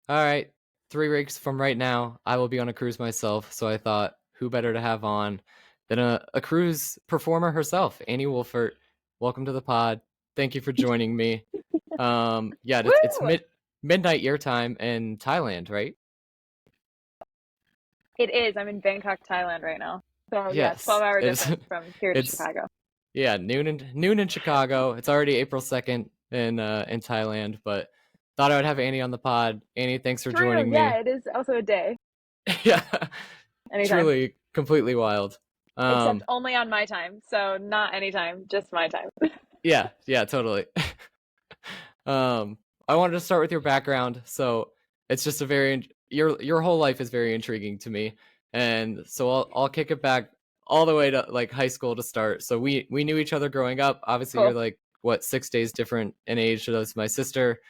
All right, 3 weeks from right now, I will be on a cruise myself. So I thought, who better to have on than a cruise performer herself, Annie Wolfert. Welcome to the pod. Thank you for joining me. Yeah, it's Woo! midnight your time in Thailand, right? It is. I'm in Bangkok, Thailand right now. So yeah, Yes, 12-hour it's difference from here to it's Chicago. yeah, noon in Chicago. It's already April 2nd in Thailand, but thought I would have Annie on the pod. Annie, thanks for True. joining Yeah, me. it is also a day. Yeah, Anytime. truly completely wild. Except Um, only on my time. So not anytime, just my time. yeah, totally. um, I wanted to start with your background. So it's just a very your whole life is very intriguing to me, and so I'll kick it back all the way to like high school to start. So we knew each other growing up. Obviously, you're Cool. like what 6 days different in age as my sister.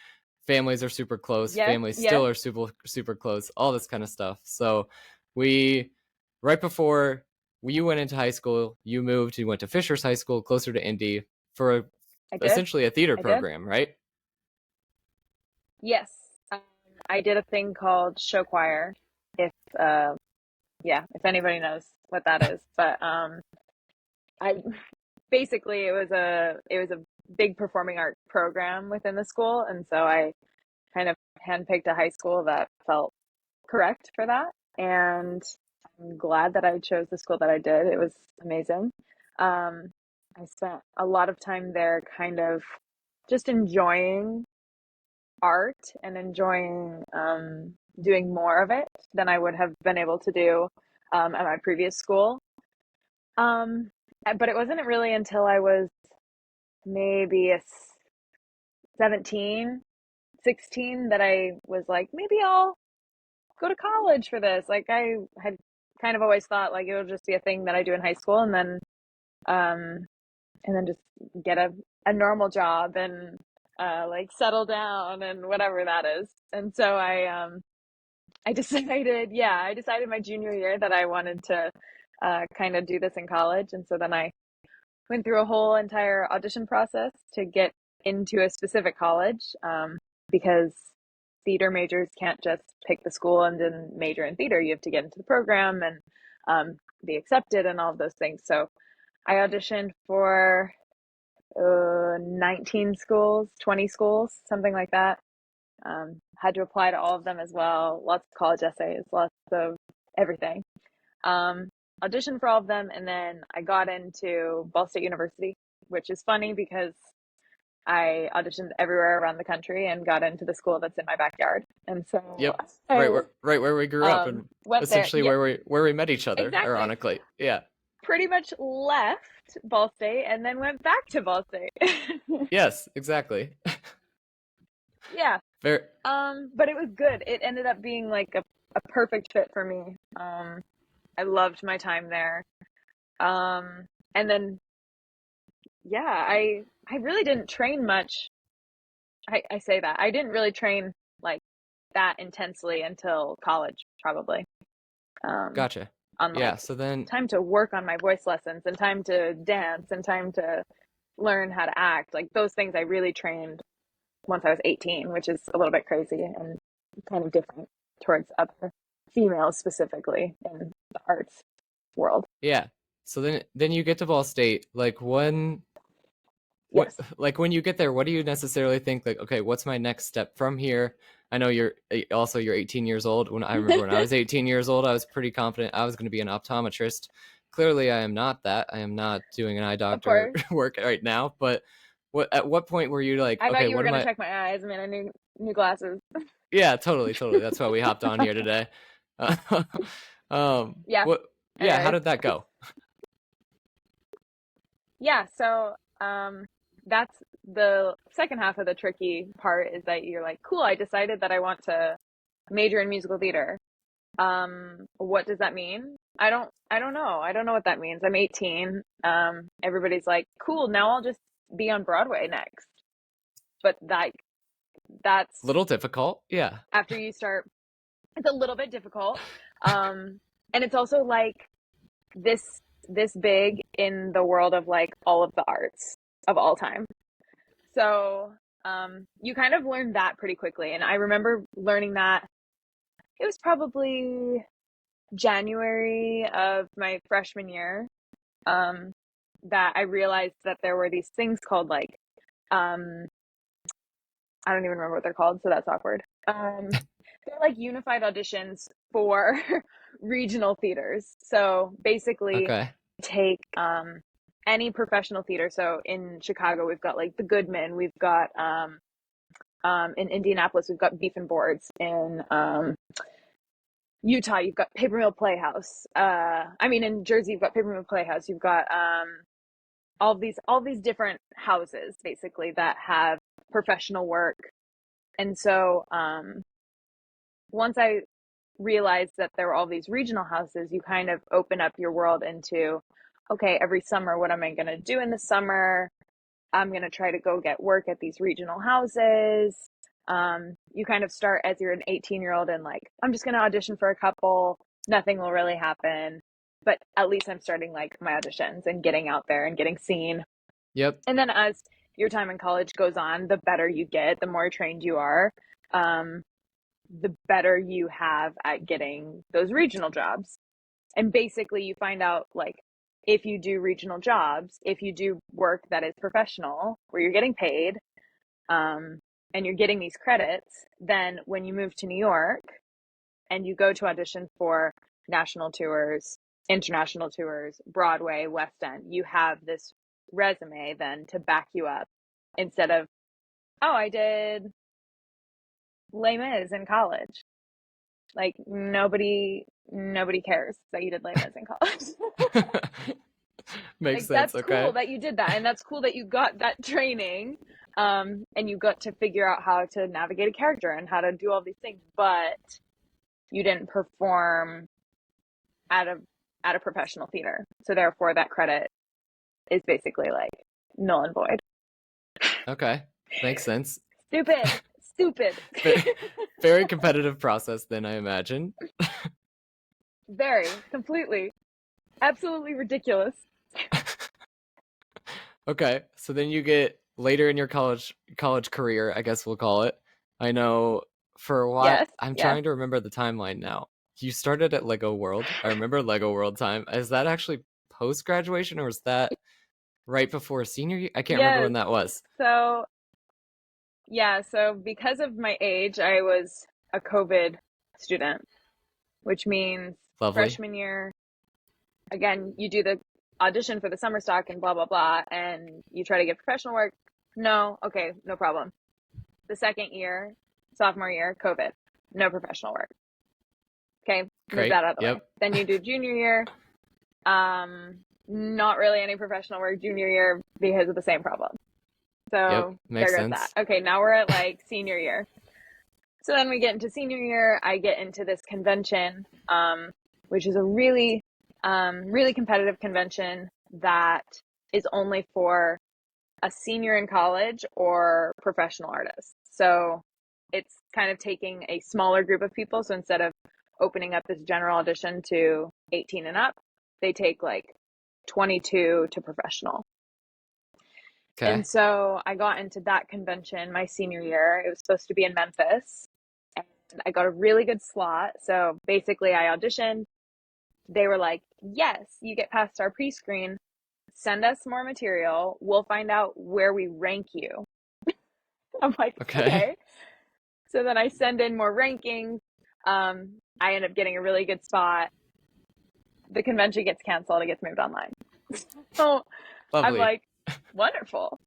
Families are super close. Yes, Families yes. still are super close. All this kind of stuff. So we right before you went into high school, you moved. You went to Fisher's High School, closer to Indy, for I did. essentially a theater I did. program, right? Yes. Um, I did a thing called show choir. If yeah, if anybody knows what that is. But I basically it was a big performing art program within the school, and so I kind of handpicked a high school that felt correct for that. And I'm glad that I chose the school that I did. It was amazing. Um, I spent a lot of time there kind of just enjoying art and enjoying doing more of it than I would have been able to do at my previous school. Um, but it wasn't really until I was maybe 17, 16 that I was like, maybe I'll go to college for this. Like I had kind of always thought like it'll just be a thing that I do in high school um and then just get a normal job and like settle down and whatever that is. And so I decided, yeah, I decided my junior year that I wanted to kind of do this in college. And so then I went through a whole entire audition process to get into a specific college because theater majors can't just pick the school and then major in theater. You have to get into the program and be accepted and all of those things. So I auditioned for 19 schools, 20 schools, something like that. Had to apply to all of them as well. Lots of college essays, lots of everything. Um, Auditioned for all of them, and then I got into Ball State University, which is funny because I auditioned everywhere around the country and got into the school that's in my backyard. And so Yep. I Right where we grew up and went there. essentially Yep, where we met each other, exactly. ironically. Yeah. Pretty much left Ball State and then went back to Ball State. Yes, exactly. Yeah. Very But it was good. It ended up being like a perfect fit for me. I loved my time there. And then yeah, I really didn't train much. I say that. I didn't really train like that intensely until college, probably. Um, gotcha. on Yeah, like so then time to work on my voice lessons and time to dance and time to learn how to act. Like those things I really trained once I was 18, which is a little bit crazy and kind of different towards other females specifically in the arts world. yeah. So then you get to Ball State. What Yes. like when you get there, what do you necessarily think like, okay, what's my next step from here? I know you're 18 years old. When I remember when I was 18 years old, I was pretty confident I was going to be an optometrist. Clearly, I am not that. I am not doing an eye Of doctor course. work right now. But at what point were you like, I okay, thought you were what am gonna I? check my eyes. Man, I need new glasses. Yeah, totally. That's why we hopped on here today. Uh, Yeah. what? Yeah, how Anyways, did that go? yeah. So that's the second half of the tricky part is that you're like, cool. I decided that I want to major in musical theater. What does that mean? I don't know. I don't know what that means. I'm 18. Everybody's like, cool. Now I'll just be on Broadway next. But that's Little difficult. Yeah. after you start. It's a little bit difficult. And it's also like this this big in the world of like all of the arts of all time. So you kind of learn that pretty quickly. And I remember learning that it was probably January of my freshman year, that I realized that there were these things called like, um, I don't even remember what they're called, so that's awkward. They're like unified auditions for regional theaters. So basically, Okay. take any professional theater. So in Chicago, we've got like the Goodman. We've got in Indianapolis, we've got Beef and Boards. In Utah, you've got Paper Mill Playhouse. I mean, in Jersey, you've got Paper Mill Playhouse. You've got all these different houses basically that have professional work. And so once I realized that there were all these regional houses, you kind of open up your world into, okay, every summer, what am I going to do in the summer? I'm going to try to go get work at these regional houses. You kind of start as you're an 18-year-old and like, I'm just going to audition for a couple. Nothing will really happen. But at least I'm starting like my auditions and getting out there and getting seen. Yep. And then as your time in college goes on, the better you get, the more trained you are, the better you have at getting those regional jobs. And basically you find out like, if you do regional jobs, if you do work that is professional, where you're getting paid, and you're getting these credits, then when you move to New York and you go to audition for national tours, international tours, Broadway, West End, you have this resume then to back you up instead of, oh, I did Les Mis in college. Like nobody cares that you did Les Mis in college. Makes Like sense. that's Okay. cool that you did that, and that's cool that you got that training, and you got to figure out how to navigate a character and how to do all these things, but you didn't perform at a professional theater, so therefore that credit is basically like null and void. Okay. Makes sense. Stupid. Very competitive process then, I imagine. Very, completely, absolutely ridiculous. Okay. So then you get later in your college career, I guess we'll call it. I know for a while, Yes, I'm yes, trying to remember the timeline now. You started at Lego World. I remember Lego World time. Is that actually post graduation or was that right before senior year? I can't remember yes. when that was. So yeah, so because of my age, I was a COVID student, which means Lovely. freshman year, again, you do the audition for the summer stock and blah, blah, blah, and you try to get professional work. No, okay, no problem. The second year, sophomore year, COVID, no professional work. Okay, move Great. that out of the way. Yep. Then you do junior year, not really any professional work junior year because of the same problem. Yep. So Makes there goes that. sense. Okay, now we're at like senior year. So then we get into senior year. I get into this convention, which is a really, really competitive convention that is only for a senior in college or professional artists. So it's kind of taking a smaller group of people. So instead of opening up this general audition to 18 and up, they take like 22 to professional. And Okay. so I got into that convention my senior year. It was supposed to be in Memphis. And I got a really good slot. So basically, I auditioned. They were like, yes, you get past our pre screen. Send us more material. We'll find out where we rank you. I'm like, Okay. okay. So then I send in more rankings. I end up getting a really good spot. The convention gets canceled. It gets moved online. So I'm Lovely. like, wonderful.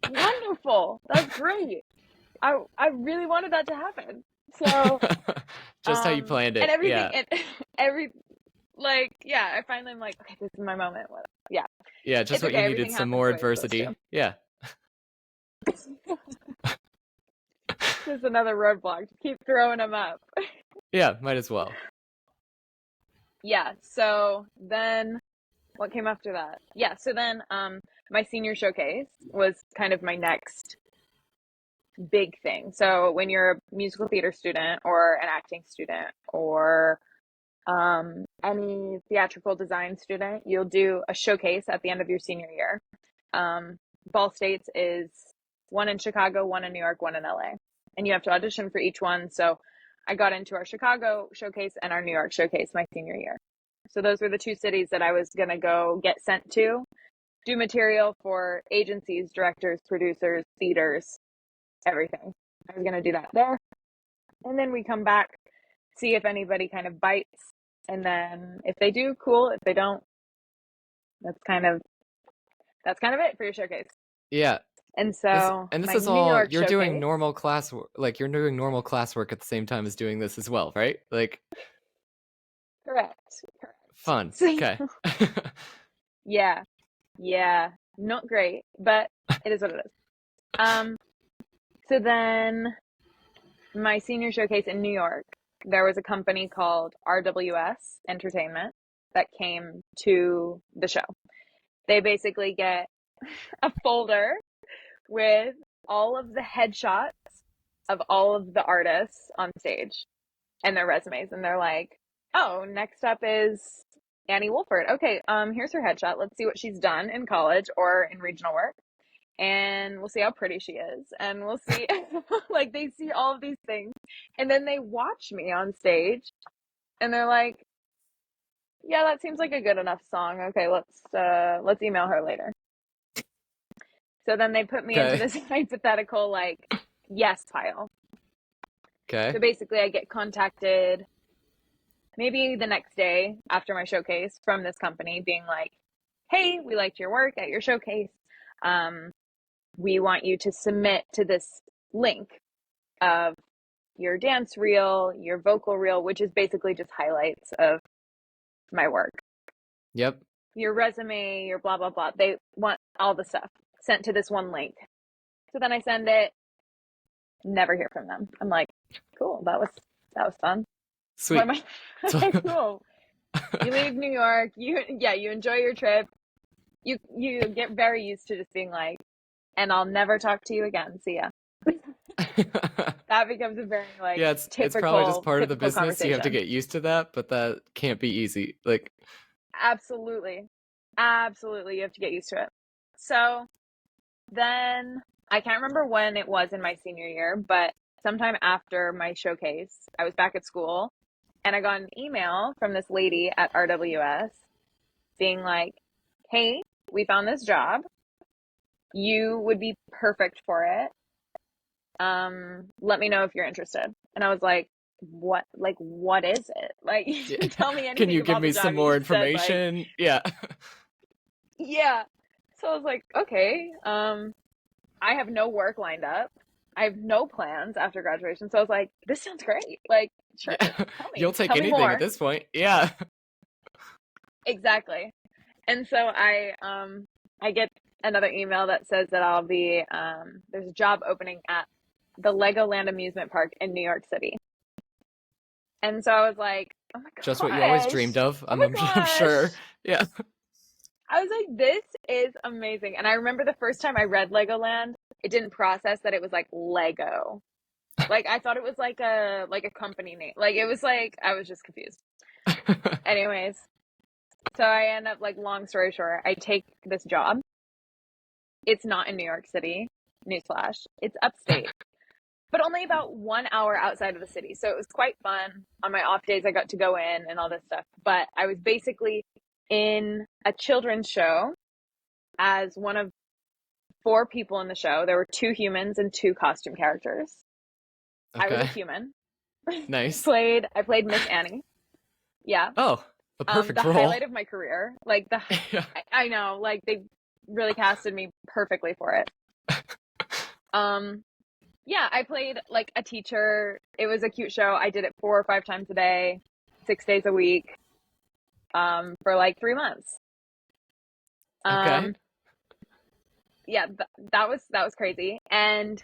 Wonderful. That's great. I really wanted that to happen. So, Just how you planned and it. everything, Yeah. and every, like, yeah, I finally am like, okay, this is my moment. What? Yeah, Yeah, just it's what okay. you needed, Everything some happens more the way it's supposed to. adversity. Yeah. Just another roadblock. Just keep throwing them up. Yeah, might as well. Yeah. So then, what came after that? Yeah. So then, my senior showcase was kind of my next big thing. So when you're a musical theater student or an acting student or any theatrical design student, you'll do a showcase at the end of your senior year. Ball States is one in Chicago, one in New York, one in LA. And you have to audition for each one. So I got into our Chicago showcase and our New York showcase my senior year. So those were the two cities that I was going to go get sent to, do material for agencies, directors, producers, theaters, everything. I was going to do that there. And then we come back, see if anybody kind of bites. And then if they do, cool. If they don't, that's kind of it for your showcase. Yeah. And so this my is New all York you're doing showcase, normal class like you're doing normal classwork at the same time as doing this as well, right? Like correct. fun. So, Okay. yeah, not great, but it is what it is. So then my senior showcase in New York, there was a company called RWS Entertainment that came to the show. They basically get a folder with all of the headshots of all of the artists on stage and their resumes. And they're like, oh, next up is Annie Wolfert. Okay, here's her headshot. Let's see what she's done in college or in regional work. And we'll see how pretty she is. And we'll see, like, they see all of these things. And then they watch me on stage and they're like, yeah, that seems like a good enough song. Okay, let's email her later. So then they put me into Okay. this hypothetical, like, yes pile. Okay. So basically, I get contacted maybe the next day after my showcase from this company being like, hey, we liked your work at your showcase. We want you to submit to this link of your dance reel, your vocal reel, which is basically just highlights of my work. Yep. Your resume, your blah, blah, blah. They want all the stuff sent to this one link. So then I send it, never hear from them. I'm like, cool, that was fun. Sweet. Like, cool. You leave New York, you enjoy your trip. You get very used to just being like, and I'll never talk to you again. See ya. That becomes a very like yeah, it's probably just part of the typical business. You have to conversation. get used to that, but that can't be easy. Like Absolutely. Absolutely. You have to get used to it. So then I can't remember when it was in my senior year, but sometime after my showcase, I was back at school and I got an email from this lady at RWS being like, hey, we found this job. You would be perfect for it. Let me know if you're interested. And I was like, what is it? Like, yeah. tell me Can anything you give about the me job. some You more just said like, information? Yeah. yeah. So I was like, okay. I have no work lined up. I have no plans after graduation. So I was like, this sounds great. Like, sure. Yeah. You'll take Tell me anything at more. this point. Yeah. Exactly. And so I get another email that says that I'll be there's a job opening at the Legoland amusement park in New York City. And so I was like, oh my Just what you always gosh. dreamed of. Oh my I'm sure. gosh. Yeah. I was like, this is amazing. And I remember the first time I read Legoland, it didn't process that it was like Lego. Like I thought it was like a company name. Like it was like I was just confused. Anyways, so I end up like long story short, I take this job. It's not in New York City. Newsflash. It's upstate. But only about 1 hour outside of the city. So it was quite fun. On my off days I got to go in and all this stuff. But I was basically in a children's show as one of 4 people in the show. There were 2 humans and 2 costume characters. I was a Okay. human. Nice. I played Miss Annie. Yeah. Oh, the perfect The role. highlight of my career. Like yeah. I know, like they really casted me perfectly for it. Yeah, I played like a teacher. It was a cute show. I did it 4 or 5 times a day, 6 days a week, for like 3 months. Okay. Yeah, that was crazy. And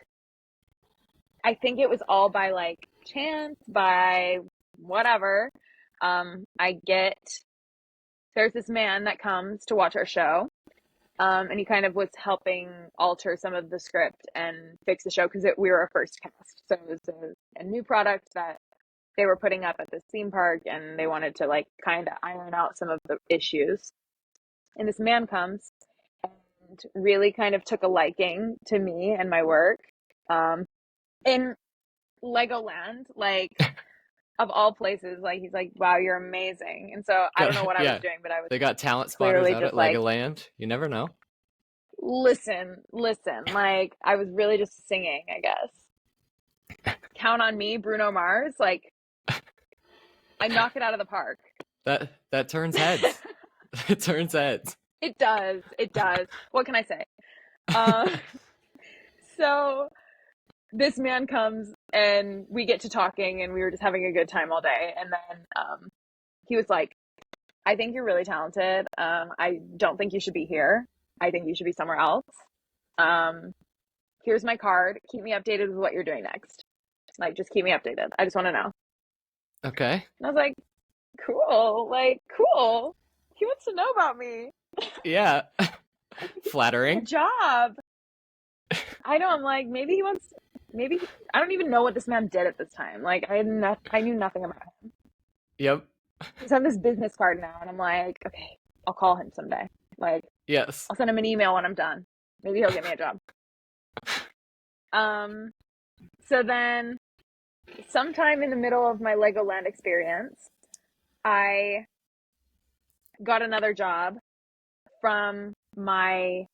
I think it was all by like chance, by whatever. There's this man that comes to watch our show. And he kind of was helping alter some of the script and fix the show because we were a first cast. So it was a new product that they were putting up at this theme park and they wanted to like kind of iron out some of the issues. And this man comes and really kind of took a liking to me and my work. In Legoland, like of all places, like he's like, "Wow, you're amazing." And so I don't know what I was Yeah, doing, but I was they got talent spotters clearly out at just like, Legoland. You never know. listen, like I was really just singing, I guess. Count on me, Bruno Mars. Like I knock it out of the park. That turns heads. It turns heads. It does. It does. What can I say? Uh, so this man comes and we get to talking and we were just having a good time all day. And then he was like, I think you're really talented. I don't think you should be here. I think you should be somewhere else. Um, Here's my card. Keep me updated with what you're doing next. Like, just keep me updated. I just want to know. Okay. And I was like, cool. Like, cool. He wants to know about me. Yeah. A Flattering. job. I know. I'm like, maybe he wants. Maybe I don't even know what this man did at this time. Like, I knew nothing about him. Yep. He's on this business card now, and I'm like, okay, I'll call him someday. Like, Yes. I'll send him an email when I'm done. Maybe he'll get me a job. So then sometime in the middle of my Legoland experience, I got another job from my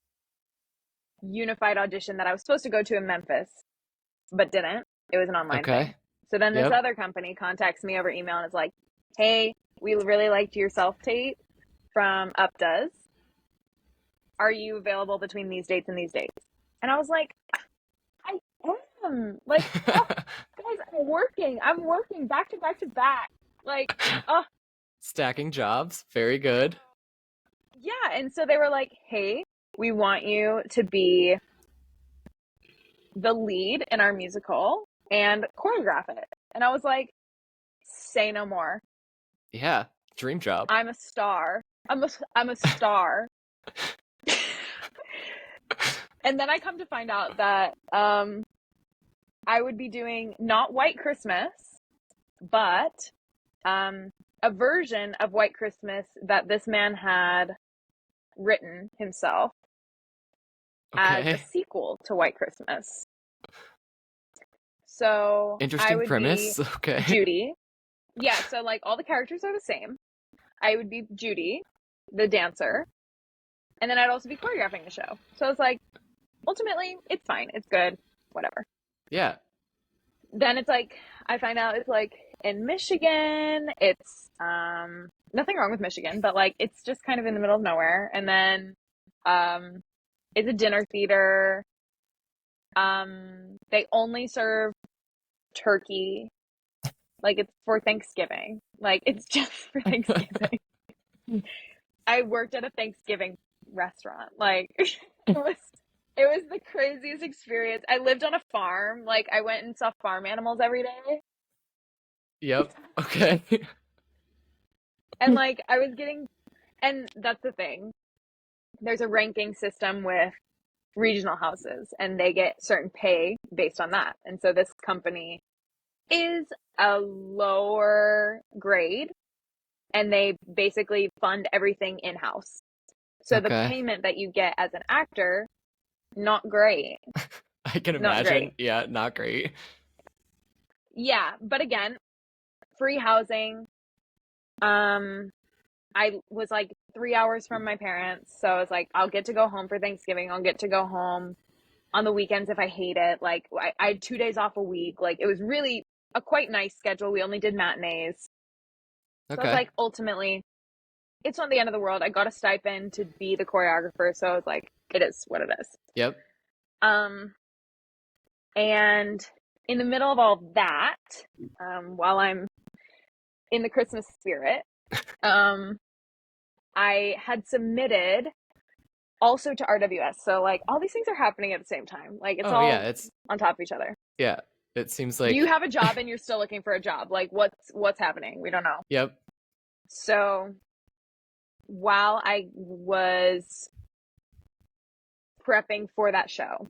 unified audition that I was supposed to go to in Memphis, but didn't. It was an online thing. Okay. So then this Yep. other company contacts me over email and is like, hey, we really liked your self-tape from UpDoes. Are you available between these dates and these dates? And I was like, I am. Like, oh, guys, I'm working back to back to back. Like, oh. Stacking jobs. Very good. Yeah. And so they were like, hey, we want you to be the lead in our musical and choreograph it. And I was like, say no more. Yeah. Dream job. I'm a star. I'm a star. And then I come to find out that I would be doing not White Christmas, but a version of White Christmas that this man had written himself as a Okay. sequel to White Christmas. So I Interesting would premise. be Okay. Judy. Yeah, so like all the characters are the same. I would be Judy, the dancer, and then I'd also be choreographing the show. So it's like, ultimately, it's fine. It's good. Whatever. Yeah. Then it's like, I find out it's like in Michigan. It's nothing wrong with Michigan, but like it's just kind of in the middle of nowhere. And then it's a dinner theater. They only serve turkey. Like it's for Thanksgiving. Like it's just for Thanksgiving. I worked at a Thanksgiving restaurant. Like it was the craziest experience. I lived on a farm. Like I went and saw farm animals every day. Yep. Okay. And like I was getting, and that's the thing. There's a ranking system with regional houses and they get certain pay based on that. And so this company is a lower grade and they basically fund everything in-house. So the Okay. payment that you get as an actor, not great. I can Not imagine. great. Yeah, not great. Yeah, but again, free housing. I was like 3 hours from my parents, so I was like, I'll get to go home for Thanksgiving. I'll get to go home on the weekends if I hate it. Like I had 2 days off a week. Like it was really a quite nice schedule. We only did matinees. So I was Okay. like, ultimately, it's not the end of the world. I got a stipend to be the choreographer, so I was like, it is what it is. Yep. And in the middle of all that, while I'm in the Christmas spirit, I had submitted also to RWS. So like all these things are happening at the same time. Like it's Oh all yeah, it's on top of each other. yeah. It seems You like have a job and you're still looking for a job. Like what's happening? We don't know. yep. So while I was prepping for that show,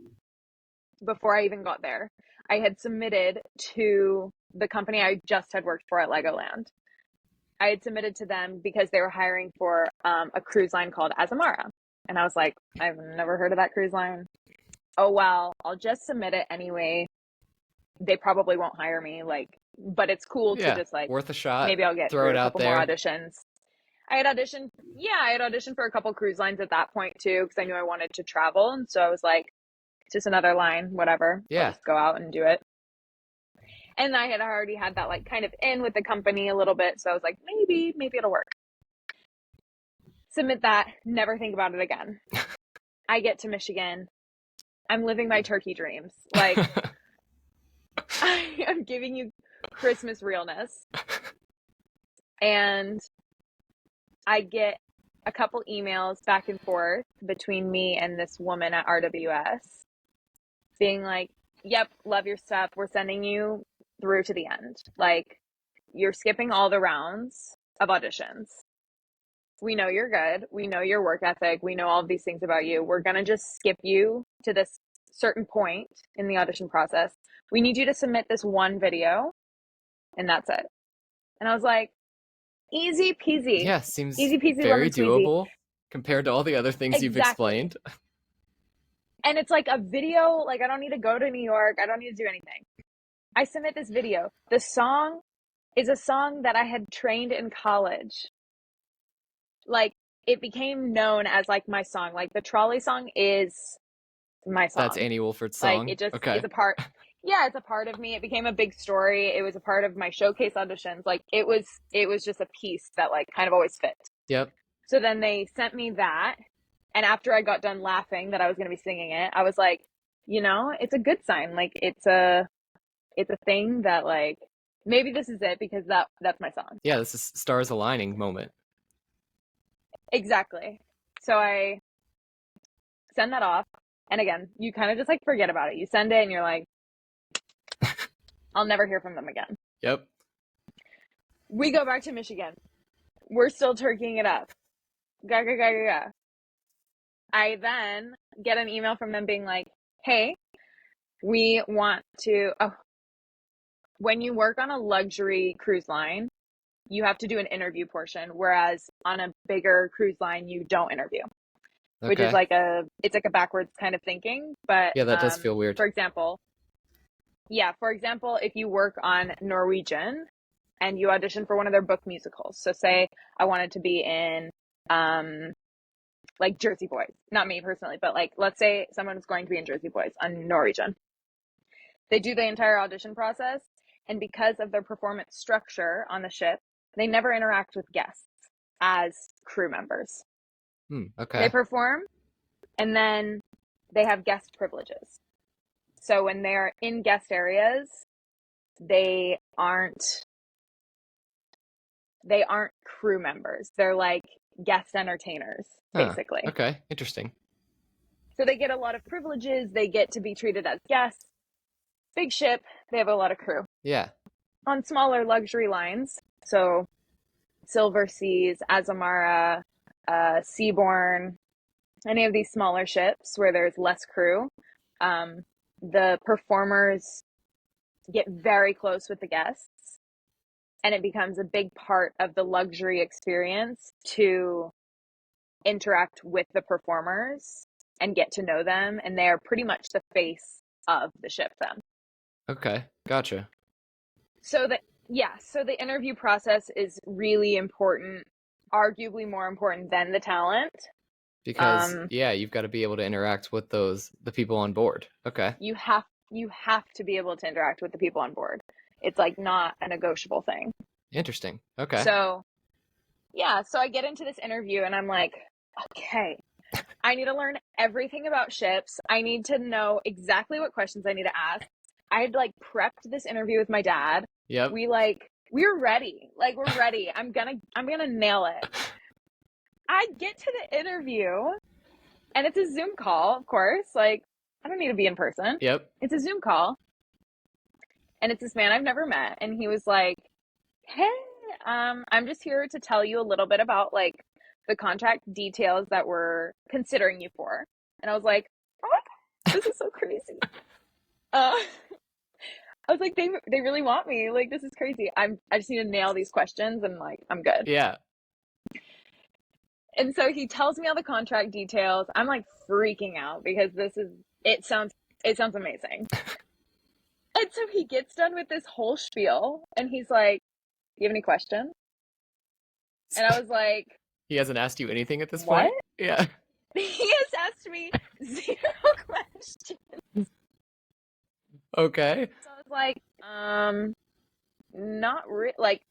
before I even got there, I had submitted to the company I just had worked for at Legoland. I had submitted to them because they were hiring for a cruise line called Azamara. And I was like, I've never heard of that cruise line. Oh, well, I'll just submit it anyway. They probably won't hire me, like, but it's cool to Yeah, just like, worth a shot. maybe I'll get Throw through it a out couple more there. auditions. I had auditioned for a couple cruise lines at that point too, because I knew I wanted to travel. And so I was like, just another line, whatever. I'll Yeah. just go out and do it. And I had already had that like kind of in with the company a little bit. So I was like, maybe it'll work. Submit that, never think about it again. I get to Michigan. I'm living my turkey dreams. Like, I am giving you Christmas realness. And I get a couple emails back and forth between me and this woman at RWS being like, yep, love your stuff. We're sending you through to the end. Like, you're skipping all the rounds of auditions. We know you're good. We know your work ethic. We know all of these things about you. We're going to just skip you to this certain point in the audition process. We need you to submit this one video, and that's it. And I was like, easy peasy. Yeah, seems Easy peasy very lemon squeezy. doable compared to all the other things you've Exactly. explained. And it's like a video, like I don't need to go to New York. I don't need to do anything. I submit this video. The song is a song that I had trained in college. Like, it became known as like my song. Like, the trolley song is my That's song. Annie Wolfert's Like, song. it just Okay. is a part. Yeah, it's a part of me. It became a big story. It was a part of my showcase auditions. Like, it was just a piece that like kind of always fit. Yep. So then they sent me that. And after I got done laughing that I was going to be singing it, I was like, it's a good sign. Like, it's a thing that like, maybe this is it, because that's my song. Yeah, this is stars aligning moment. Exactly. So I send that off. And again, you kind of just like forget about it. You send it and you're like, I'll never hear from them again. Yep. We go back to Michigan. We're still turkeying it up. Ga, ga, ga, ga, ga. I then get an email from them being like, hey, we want to, when you work on a luxury cruise line, you have to do an interview portion, whereas on a bigger cruise line, you don't interview, which is Okay. it's like a backwards kind of thinking. But Yeah, that does feel weird. for example, if you work on Norwegian and you audition for one of their book musicals, so say I wanted to be in like Jersey Boys, not me personally, but like let's say someone is going to be in Jersey Boys on Norwegian. They do the entire audition process, and because of their performance structure on the ship, they never interact with guests as crew members. Okay. They perform, and then they have guest privileges. So when they're in guest areas, they aren't crew members. They're like guest entertainers, basically. Okay, interesting. So they get a lot of privileges. They get to be treated as guests. Big ship, they have a lot of crew. Yeah. On smaller luxury lines, so Silver Seas, Azamara, Seabourn, any of these smaller ships where there's less crew, the performers get very close with the guests, and it becomes a big part of the luxury experience to interact with the performers and get to know them, and they are pretty much the face of the ship then. Okay, gotcha. So the interview process is really important, arguably more important than the talent. Because you've got to be able to interact with the people on board. Okay. You have to be able to interact with the people on board. It's like not a negotiable thing. Interesting. Okay. So I get into this interview and I'm like, okay, I need to learn everything about ships. I need to know exactly what questions I need to ask. I had like prepped this interview with my dad. Yep. We're ready. Like, we're ready. I'm gonna nail it. I get to the interview and it's a Zoom call, of course. Like, I don't need to be in person. Yep. It's a Zoom call. And it's this man I've never met. And he was like, hey, I'm just here to tell you a little bit about like the contract details that we're considering you for. And I was like, oh, this is so crazy. I was like, they really want me. Like, this is crazy. I just need to nail these questions and like, I'm good. Yeah. And so he tells me all the contract details. I'm like freaking out because it sounds it sounds amazing. And so he gets done with this whole spiel and he's like, "Do you have any questions?" And I was like, He hasn't asked you anything at this "What?" point? Yeah. He has asked me 0 questions. Okay. So I was like, not like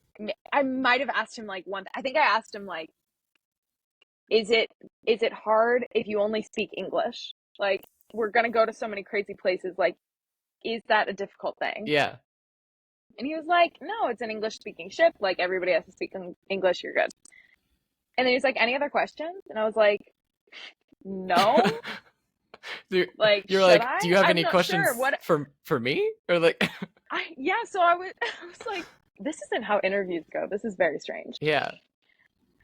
I might have asked him like one. I think I asked him like, is it hard if you only speak English? Like, we're gonna go to so many crazy places. Like, is that a difficult thing?" Yeah. And he was like, "No, it's an English speaking ship. Like, everybody has to speak English. You're good." And then he was like, "Any other questions?" And I was like, "No." you're, Like, you're should like, I? do you have I'm any not questions sure. What for me? Or like, yeah, so I was like, this isn't how interviews go. This is very strange. yeah.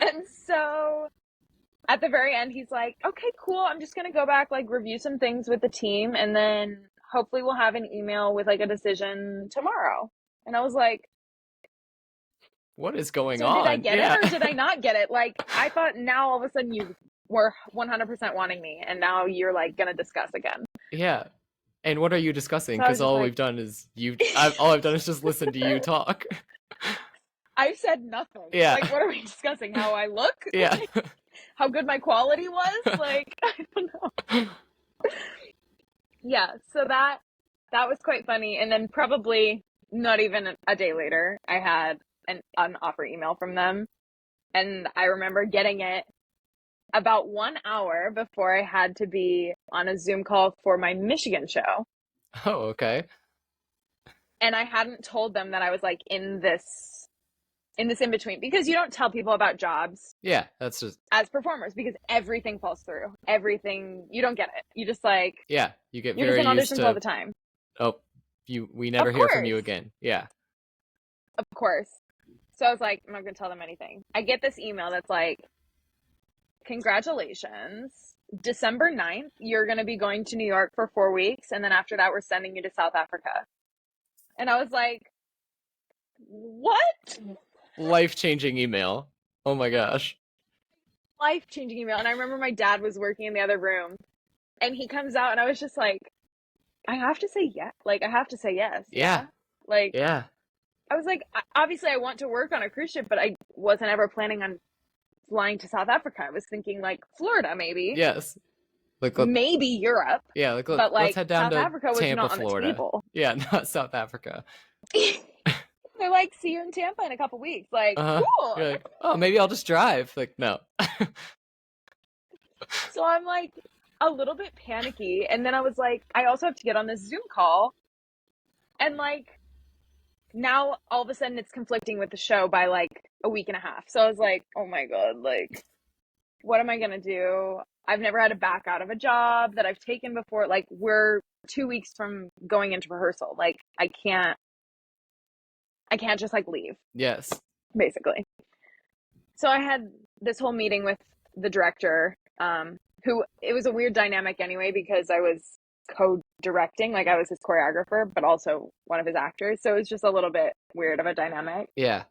And so at the very end, he's like, "Okay, cool. I'm just gonna go back, like, review some things with the team, and then hopefully we'll have an email with like a decision tomorrow." And I was like, What is going "So did I on? get Yeah. it or did I not get it?" Like, I thought now all of a sudden you were 100% wanting me, and now you're like gonna discuss again. Yeah. And what are you discussing? So I Because was just all like, we've done is all I've done is just listen to you talk. I've said nothing. Yeah. Like, what are we discussing? How I look? Yeah. Like, how good my quality was? Like, I don't know. Yeah, so that was quite funny. And then probably not even a day later, I had an offer email from them. And I remember getting it about 1 hour before I had to be on a Zoom call for my Michigan show. Oh, okay. And I hadn't told them that I was like in this in between, because you don't tell people about jobs Yeah, that's just as performers because everything falls through. Everything, you don't get it. You just like, yeah, you get you're just in very used auditions all to the time. oh, we Of never hear from course. you again. Yeah. Of course. So I was like, I'm not going to tell them anything. I get this email that's like, "Congratulations. December 9th, you're going to be going to New York for 4 weeks. And then after that, we're sending you to South Africa." And I was like, what? Life-changing email. Oh my gosh. Life-changing email. And I remember my dad was working in the other room and he comes out and I was just like, I have to say yes. Like, I have to say yes. Yeah. Yeah. Like, Yeah. I was like, obviously I want to work on a cruise ship, but I wasn't ever planning on flying to South Africa. I was thinking like Florida, maybe. Yes. Like Maybe Europe. yeah, like But let's like head down South to Africa was Tampa, not on the Florida. table. Yeah, not South Africa. They're like, "See you in Tampa in a couple weeks." Like, cool. You're like, oh, maybe I'll just drive. Like, no. So I'm like a little bit panicky. And then I was like, I also have to get on this Zoom call. And like, now all of a sudden it's conflicting with the show by like a week and a half. So I was like, oh my God, like, what am I going to do? I've never had to back out of a job that I've taken before. Like, we're 2 weeks from going into rehearsal. Like, I can't just like leave, Yes. basically. So I had this whole meeting with the director, who, it was a weird dynamic anyway, because I was co-directing, like I was his choreographer, but also one of his actors. So it was just a little bit weird of a dynamic. Yeah.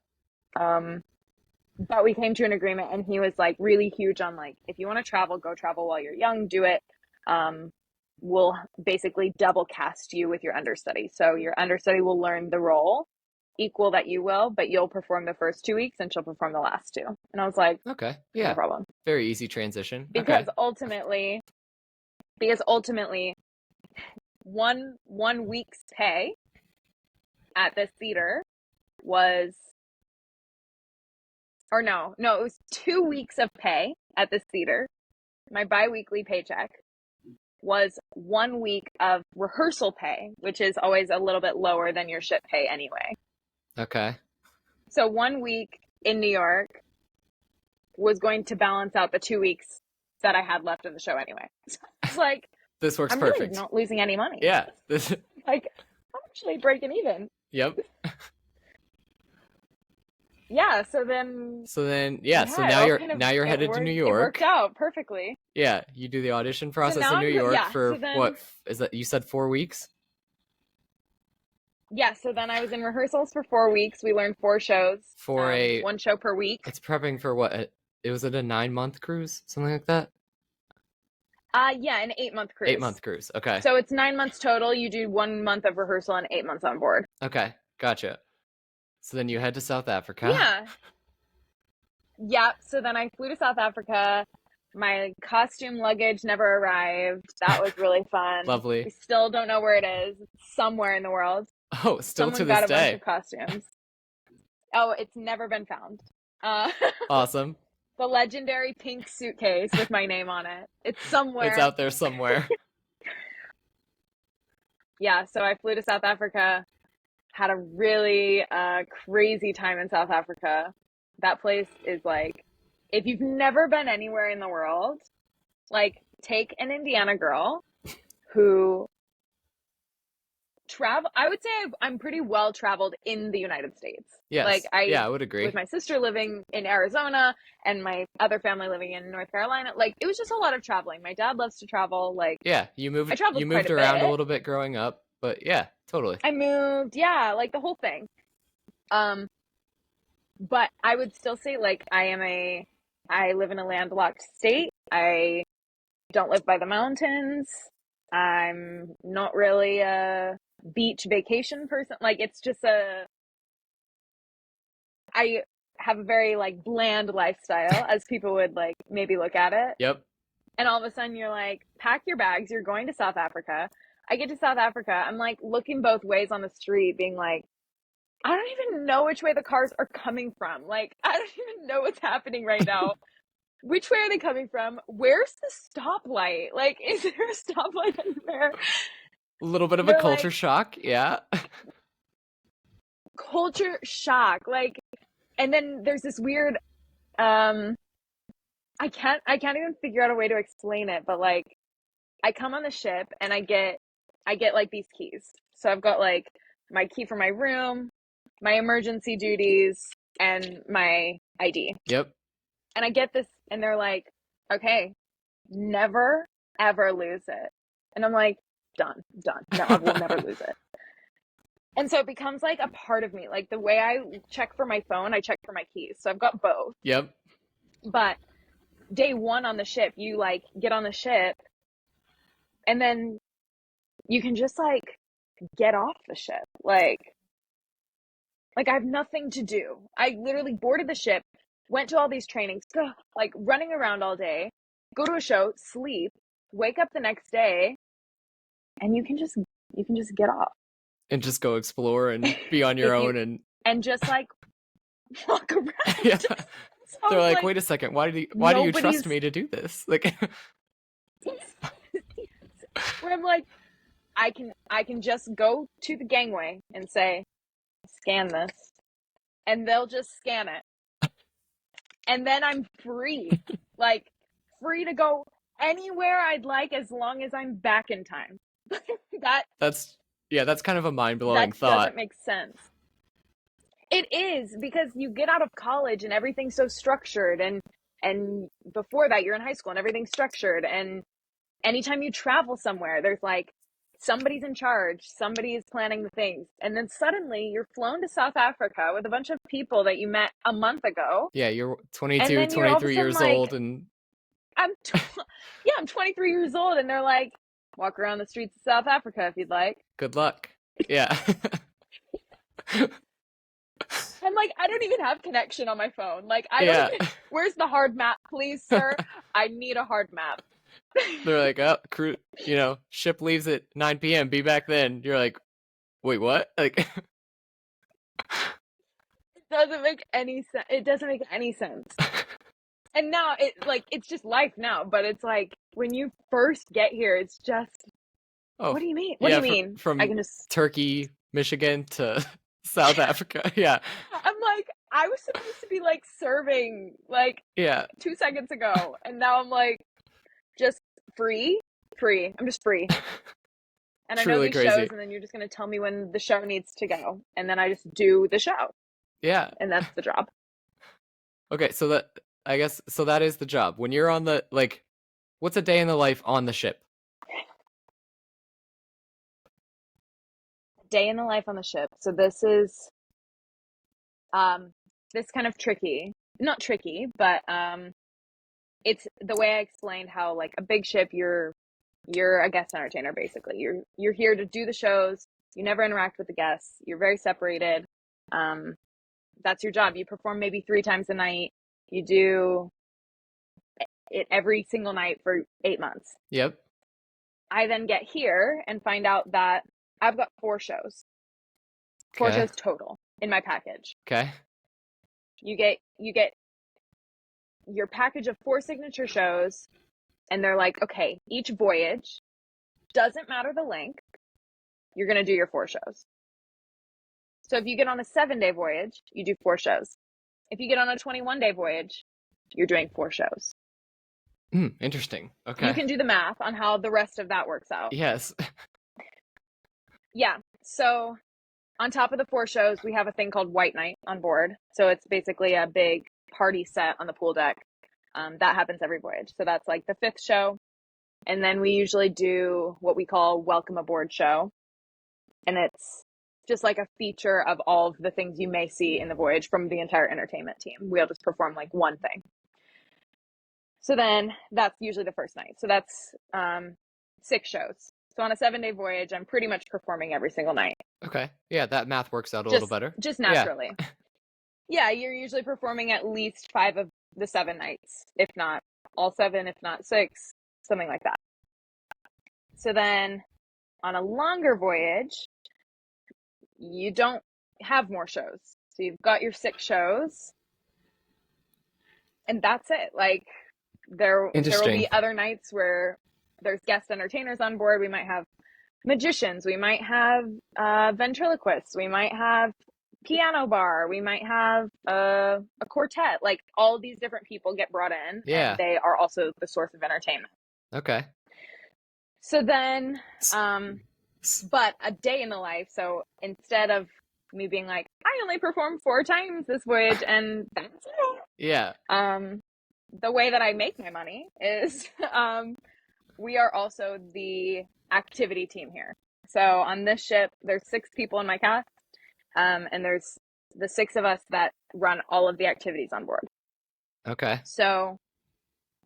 But we came to an agreement and he was like really huge on like, if you want to travel, go travel while you're young, do it. We'll basically double cast you with your understudy. So your understudy will learn the role equal that you will, but you'll perform the first 2 weeks and she'll perform the last two. And I was like, Okay. no Yeah. problem. Very easy transition. Because Okay. ultimately 1 week's pay at this theater was, or no, it was 2 weeks of pay at this theater. My bi-weekly paycheck was 1 week of rehearsal pay, which is always a little bit lower than your ship pay anyway. Okay. So 1 week in New York was going to balance out the 2 weeks that I had left of the show anyway. So it's like, This works I'm perfect. really not losing any money. Yeah. This. Like, I'm actually breaking even. Yep. Yeah. So then. Yeah. So now you're headed to New York. It worked out perfectly. Yeah. You do the audition process now in New York for so then, what is that? You said 4 weeks. Yeah. So then I was in rehearsals for 4 weeks. We learned 4 shows. For one show per week. It's prepping for what? it was it a 9-month cruise, something like that? Yeah, an 8-month Eight cruise. month cruise. Okay. So it's 9 months total. You do 1 month of rehearsal and 8 months on board. Okay. Gotcha. So then you head to South Africa. Yeah. Yeah. So then I flew to South Africa. My costume luggage never arrived. That was really fun. Lovely. We still don't know where it is. It's somewhere in the world. Oh, still to Someone this got a bunch day. of costumes. Oh, it's never been found. Uh, Awesome. the legendary pink suitcase with my name on it. It's somewhere. It's out there somewhere. Yeah, so I flew to South Africa, had a really crazy time in South Africa. That place is like, if you've never been anywhere in the world, like take an Indiana girl who travel. I would say I'm pretty well traveled in the United States. Like Yes. Yeah, I would agree. with my sister living in Arizona and my other family living in North Carolina, like it was just a lot of traveling. My dad loves to travel. Like Yeah, I traveled you quite moved a around a bit. little bit growing up, but yeah, totally. I moved, yeah, like the whole thing. Um, but I would still say like I live in a landlocked state. I don't live by the mountains. I'm not really a beach vacation person. Like it's just I have a very like bland lifestyle as people would like maybe look at it. Yep. And all of a sudden you're like, pack your bags, you're going to South Africa. I get to South Africa, I'm like looking both ways on the street, being like, I don't even know which way the cars are coming from. Like, I don't even know what's happening right now. Which way are they coming from? Where's the stoplight? Like, is there a stoplight anywhere? A little bit of a They're culture like, shock, yeah. culture shock. Like, and then there's this weird, I can't even figure out a way to explain it, but like, I come on the ship and I get like these keys. So I've got like my key for my room, my emergency duties, and my ID. Yep. And I get this, and they're like, okay, never, ever lose it. And I'm like, done. No, I will never lose it. And so it becomes like a part of me. Like the way I check for my phone, I check for my keys. So I've got both. Yep. But day one on the ship, you like get on the ship, and then you can just like get off the ship. Like I have nothing to do. I literally boarded the ship, went to all these trainings, like running around all day, go to a show, sleep, wake up the next day, and you can just get off. And just go explore and be on your own and just like walk around. Yeah. So They're like, wait a second, why do you trust me to do this? Like where I'm like, I can just go to the gangway and say, scan this, and they'll just scan it, and then I'm free, like free to go anywhere I'd like as long as I'm back in time. that's kind of a mind-blowing that thought. doesn't make sense. It is, because you get out of college and everything's so structured, and before that you're in high school and everything's structured, and anytime you travel somewhere, there's like somebody's in charge, somebody is planning the things, and then suddenly you're flown to South Africa with a bunch of people that you met a month ago. Yeah, you're 22, 23 years like, old, and I'm 23 years old, and they're like, walk around the streets of South Africa if you'd like. Good luck. Yeah. I'm like, I don't even have connection on my phone. Like, I don't even, where's the hard map, please, sir? I need a hard map. They're like, oh, crew, ship leaves at 9 p.m. Be back then. You're like, wait, what? Like, it doesn't make any sense. It doesn't make any sense. And now it's just life now. But it's like when you first get here, it's just, what do you mean? What do you mean? From I can just Turkey, Michigan to South Africa. Yeah. I'm like, I was supposed to be like serving like 2 seconds ago, and now I'm like, just free. I'm just free. And I know these shows, and then you're just gonna tell me when the show needs to go, and then I just do the show. Yeah. And that's the job. Okay, so that is the job. When you're on the, like, what's a day in the life on the ship? Day in the life on the ship. So this is this kind of tricky. Not tricky, but it's the way I explained how like a big ship, you're a guest entertainer basically. You're here to do the shows. You never interact with the guests. You're very separated. That's your job. You perform maybe 3 times a night. You do it every single night for 8 months. Yep. I then get here and find out that I've got 4 shows. 4 Okay. shows total in my package. Okay. You get your package of 4 signature shows, and they're like, okay, each voyage, doesn't matter the length, you're going to do your 4 shows. So if you get on a 7-day voyage, you do 4 shows. If you get on a 21-day voyage, you're doing 4 shows. Interesting. Okay. You can do the math on how the rest of that works out. Yes. Yeah. So on top of the 4 shows, we have a thing called White Night on board. So it's basically a big party set on the pool deck. That happens every voyage. So that's like the 5th show. And then we usually do what we call Welcome Aboard show. And it's just like a feature of all of the things you may see in the voyage from the entire entertainment team. We'll just perform like one thing. So then that's usually the first night. So that's 6 shows. So on a 7-day voyage, I'm pretty much performing every single night. Okay. Yeah, that math works out a little better. Just naturally. Yeah, you're usually performing at least 5 of the 7 nights, if not all 7, if not 6, something like that. So then on a longer voyage, you don't have more shows. So you've got your 6 shows, and that's it. Like there will be other nights where there's guest entertainers on board. We might have magicians, we might have ventriloquists, we might have piano bar, we might have a quartet. Like all these different people get brought in, and they are also the source of entertainment. Okay. So then but a day in the life, so instead of me being like, I only performed 4 times this voyage and that's it. Yeah. The way that I make my money is we are also the activity team here. So on this ship, there's 6 people in my cast, and there's the 6 of us that run all of the activities on board. Okay. So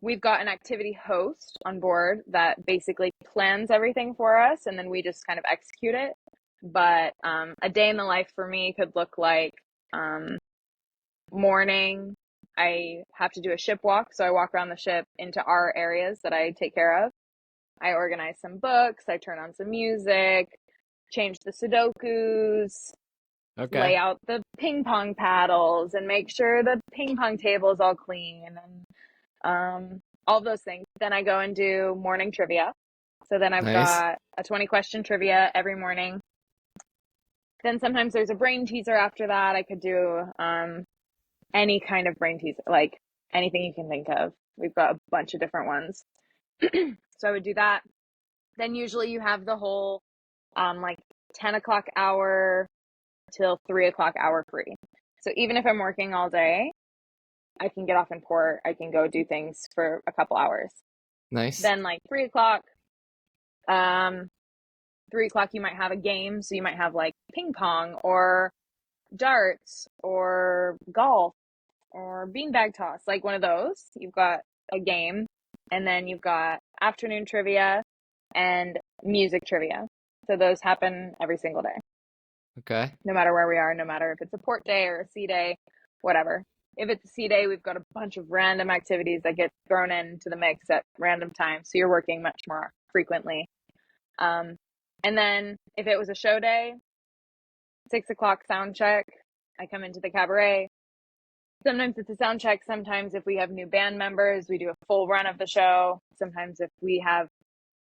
we've got an activity host on board that basically plans everything for us, and then we just kind of execute it. But a day in the life for me could look like morning, I have to do a ship walk. So I walk around the ship into our areas that I take care of. I organize some books, I turn on some music, change the Sudokus, lay out the ping pong paddles, and make sure the ping pong table is all clean, and all those things. Then I go and do morning trivia. So then I've got a 20-question trivia every morning. Then sometimes there's a brain teaser after that. I could do any kind of brain teaser, like anything you can think of. We've got a bunch of different ones. So I would do that. Then usually you have the whole like 10 o'clock hour till 3 o'clock hour free. So even if I'm working all day, I can get off in port. I can go do things for a couple hours. Nice. Then like 3 o'clock, 3 o'clock you might have a game. So you might have like ping pong or darts or golf or beanbag toss, like one of those. You've got a game, and then you've got afternoon trivia and music trivia. So those happen every single day. Okay. No matter where we are, no matter if it's a port day or a sea day, whatever. If it's a sea day, we've got a bunch of random activities that get thrown into the mix at random times. So you're working much more frequently. And then if it was a show day, 6 o'clock sound check, I come into the cabaret. Sometimes it's a sound check. Sometimes if we have new band members, we do a full run of the show. Sometimes if we have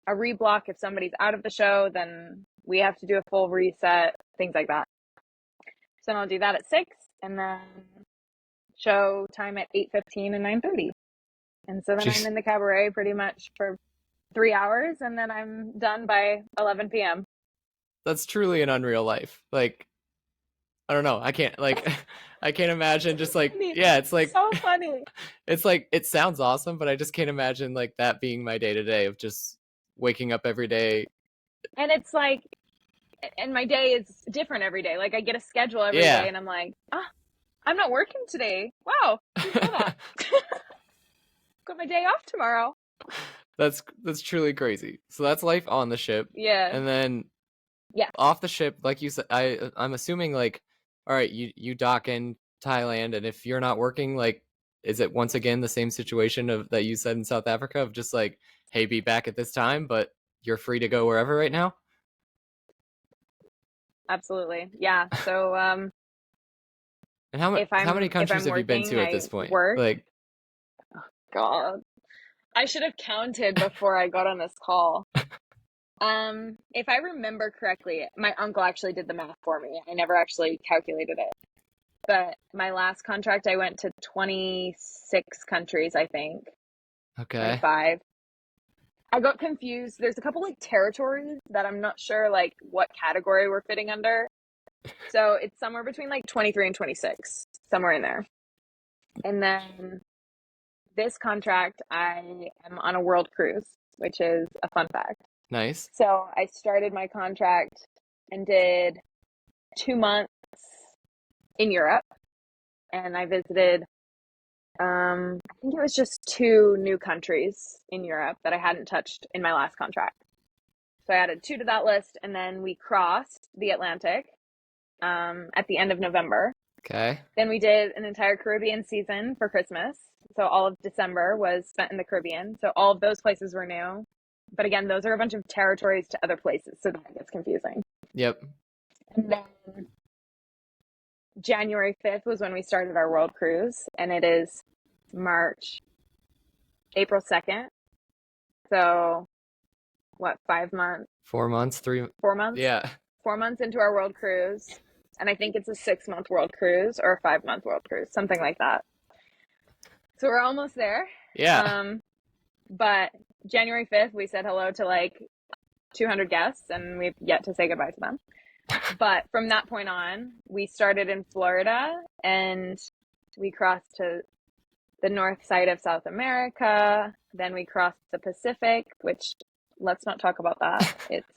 a reblock, if somebody's out of the show, then we have to do a full reset, things like that. So I'll do that at 6, and then show time at 8:15 and 9:30. And so then I'm in the cabaret pretty much for 3 hours, and then I'm done by 11 p.m. That's truly an unreal life. Like, I don't know. I can't imagine just like, yeah, it's like so funny. It's like, it sounds awesome, but I just can't imagine like that being my day to day of just waking up every day. And it's like, and my day is different every day. Like I get a schedule every day, and I'm like, I'm not working today. Wow. Didn't know that. got my day off tomorrow. That's truly crazy. So that's life on the ship, Yeah. and then Yes. off the ship, like you said, I'm assuming like, all right, you dock in Thailand, and if you're not working, like, is it once again the same situation of that you said in South Africa of just like, hey, be back at this time, but you're free to go wherever right now? Absolutely. Yeah. So And how many if countries I'm have you been working, to at I this point? work. Like, God. I should have counted before I got on this call. If I remember correctly, my uncle actually did the math for me. I never actually calculated it. But my last contract, I went to 26 countries, I think. okay, 25. I got confused. There's a couple like territories that I'm not sure like what category we're fitting under. So it's somewhere between like 23 and 26, somewhere in there. And then this contract, I am on a world cruise, which is a fun fact. nice. So I started my contract and did 2 months in Europe, and I visited, I think it was just 2 new countries in Europe that I hadn't touched in my last contract. So I added 2 to that list, and then we crossed the Atlantic at the end of November. Okay, Then we did an entire Caribbean season for Christmas. So all of December was spent in the Caribbean. So all of those places were new. But again, those are a bunch of territories to other places, so that gets confusing. yep. And then January 5th was when we started our world cruise, and it is April 2nd. So what, 5 months? 4 months, 4 months? yeah, 4 months into our world cruise. And I think it's a 6-month world cruise or a 5-month world cruise, something like that. So we're almost there. yeah. But January 5th, we said hello to like 200 guests, and we've yet to say goodbye to them. But from that point on, we started in Florida, and we crossed to the north side of South America. Then we crossed the Pacific, which let's not talk about that. It's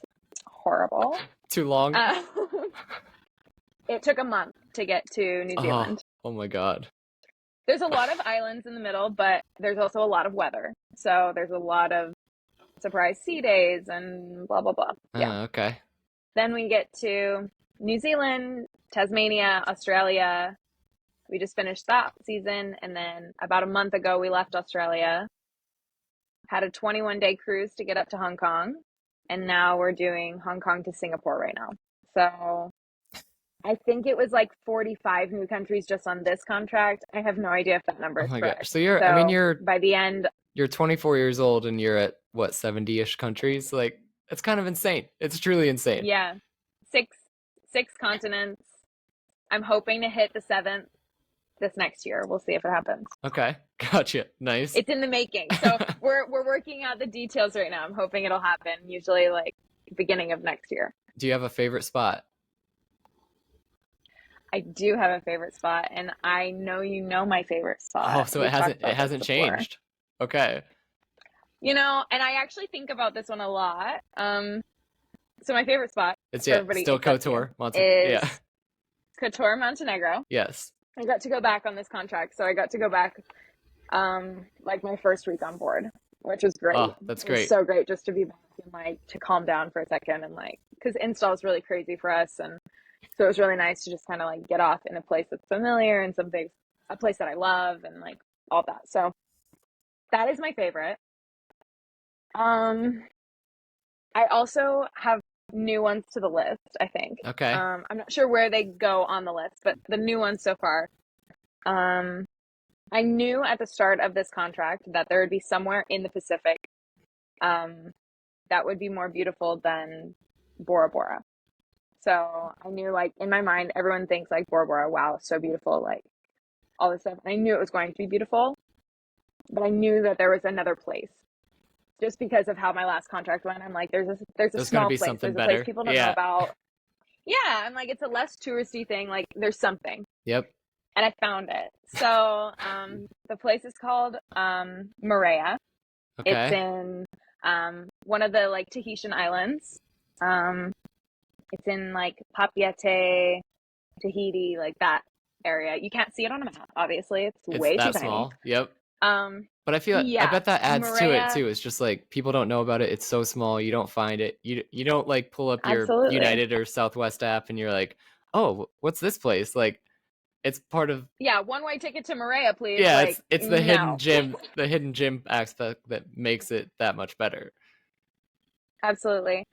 horrible. Too long. It took a month to get to New Zealand. Oh my god. There's a lot of islands in the middle, but there's also a lot of weather. So there's a lot of surprise sea days and blah, blah, blah. Yeah. Okay. Then we get to New Zealand, Tasmania, Australia. We just finished that season. And then about a month ago, we left Australia, had a 21-day cruise to get up to Hong Kong. And now we're doing Hong Kong to Singapore right now. So I think it was like 45 new countries just on this contract. I have no idea if that number Oh is my correct. gosh. So you're by the end, you're 24 years old and you're at what, 70-ish countries? Like, it's kind of insane. It's truly insane. yeah, six continents. I'm hoping to hit the 7th this next year. We'll see if it happens. Okay. Gotcha. Nice. It's in the making. So we're working out the details right now. I'm hoping it'll happen usually like beginning of next year. Do you have a favorite spot? I do have a favorite spot, and I know you know my favorite spot. Oh, so We've it talked hasn't about this before. changed. Okay. You know, and I actually think about this one a lot. So my favorite spot It's for everybody still except you KOTOR. is Yeah. KOTOR, Montenegro. Yes. I got to go back on this contract, so I got to go back like my first week on board, which was great. Oh, that's It was great. so great just to be back and like to calm down for a second, and like because install is really crazy for us, and so it was really nice to just kind of like get off in a place that's familiar and a place that I love and like all that. So that is my favorite. I also have new ones to the list, I think. Okay. I'm not sure where they go on the list, but the new ones so far. I knew at the start of this contract that there would be somewhere in the Pacific that would be more beautiful than Bora Bora. So I knew, like, in my mind, everyone thinks like Bora Bora, wow, so beautiful, like all this stuff. And I knew it was going to be beautiful, but I knew that there was another place. Just because of how my last contract went, I'm like, there's a small place. Something There's a better. place people don't know about. Yeah, I'm like, it's a less touristy thing. Like, there's something. Yep. And I found it. So the place is called Moorea. Okay. It's in one of the like Tahitian islands. It's in like Papeete, Tahiti, like that area. You can't see it on a map, obviously. It's way that too tiny. small. Yep. But I Yeah, bet that adds to it Maria, too. It's just like people don't know about it. It's so small. You don't find it. You don't like pull up your absolutely. United or Southwest app and you're like, "Oh, what's this place?" Like it's part of Yeah, one-way ticket to Maria, please. yeah, Like, it's no. the hidden gym aspect that makes it that much better. Absolutely.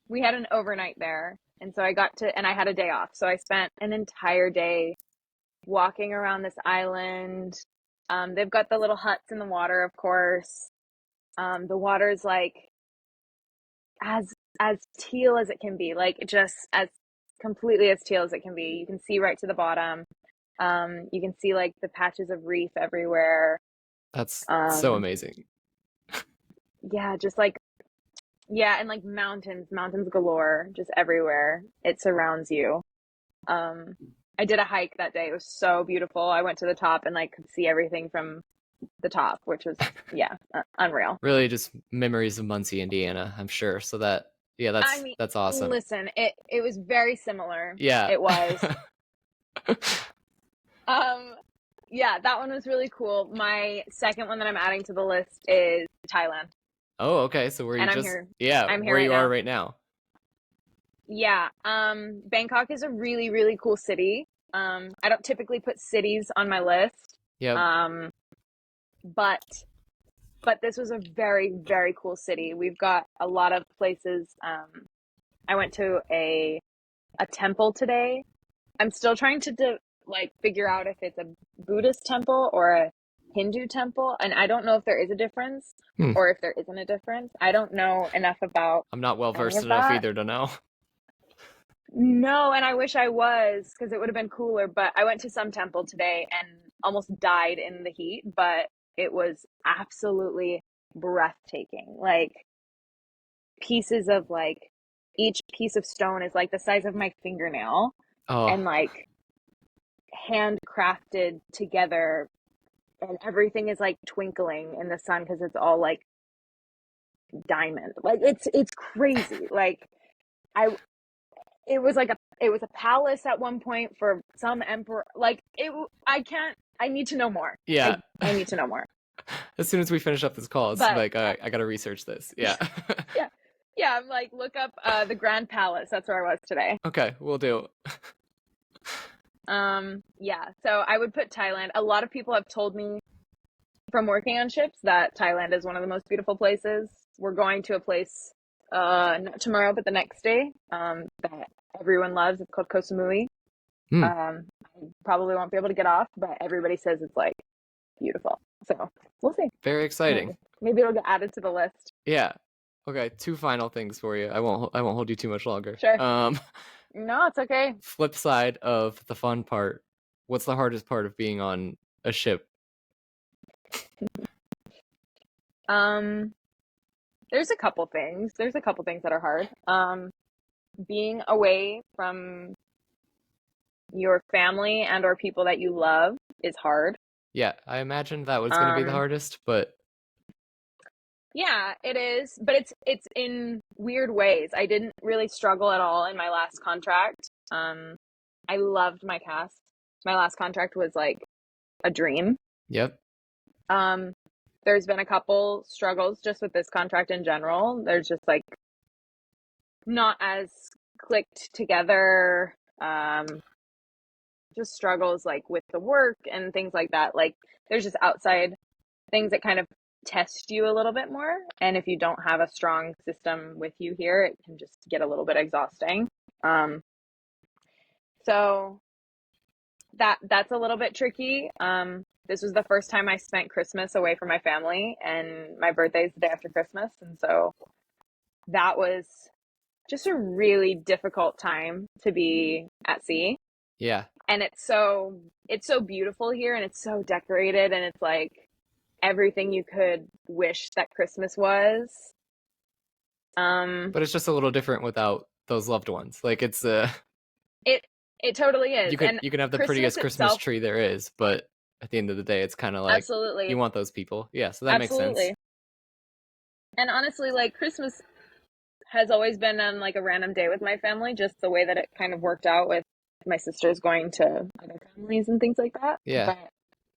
We had an overnight there, and so and I had a day off. So I spent an entire day walking around this island. They've got the little huts in the water, of course. The water's like as as teal as it can be, like just as completely as teal as it can be. You can see right to the bottom. You can see like the patches of reef everywhere. That's so Um, amazing. yeah, just like yeah, and like mountains galore, just everywhere. It surrounds you. Um, I did a hike that day. It was so beautiful. I went to the top and like could see everything from the top, which was yeah, unreal. Really just memories of Muncie, Indiana, I'm sure. So that yeah, I mean, that's awesome. listen, it was very similar. Yeah. It was. Um, yeah, that one was really cool. My second one that I'm adding to the list is Thailand, Oh, okay. So where you and I'm just here. yeah, I'm here where right you are now. right now. Yeah, Bangkok is a really, really cool city. I don't typically put cities on my list. Yep. Um, but this was a very, very cool city. We've got a lot of places. I went to a temple today. I'm still trying to like figure out if it's a Buddhist temple or a Hindu temple, and I don't know if there is a difference Hmm. or if there isn't a difference. I don't know enough about I'm not well any versed of enough that. either to know. No, and I wish I was because it would have been cooler. But I went to some temple today and almost died in the heat, but it was absolutely breathtaking. Like pieces of like each piece of stone is like the size of my fingernail Oh, and like handcrafted together, and everything is like twinkling in the sun because it's all like diamond. Like it's crazy. Like I it was like it was a palace at one point for some emperor. Like it I can't I need to know more. yeah. I need to know more. As soon as we finish up this call, it's But like all right, I gotta research this. Yeah. yeah. Yeah, I'm like look up the Grand Palace. That's where I was today. Okay, we'll do. Yeah. So I would put Thailand. A lot of people have told me from working on ships that Thailand is one of the most beautiful places. We're going to a place not tomorrow but the next day that everyone loves. It's called Koh Samui. Hmm. I probably won't be able to get off, but everybody says it's like beautiful. So we'll see. Very exciting. Maybe it'll get added to the list. Yeah. Okay, two final things for you. I won't hold you too much longer. Sure. No, it's okay. Flip side of the fun part. What's the hardest part of being on a ship? There's a couple things. There's a couple things that are hard. Being away from your family and or people that you love is hard. Yeah, I imagined that was going to be the hardest, but yeah, it is, but it's in weird ways. I didn't really struggle at all in my last contract. I loved my cast. My last contract was like a dream. yep. There's been a couple struggles just with this contract in general. There's just like not as clicked together. Just struggles like with the work and things like that. Like there's just outside things that kind of test you a little bit more. And if you don't have a strong system with you here, it can just get a little bit exhausting. So that's a little bit tricky. This was the first time I spent Christmas away from my family, and my birthday is the day after Christmas. And so that was just a really difficult time to be at sea. Yeah. And it's so beautiful here, and it's so decorated, and it's like everything you could wish that Christmas was. But it's just a little different without those loved ones. Like it's it totally is. You can have the prettiest Christmas tree there is, but at the end of the day it's kind of like absolutely you want those people. Yeah, so that makes sense. And honestly, like Christmas has always been on like a random day with my family, just the way that it kind of worked out with my sisters going to other families and things like that. Yeah. But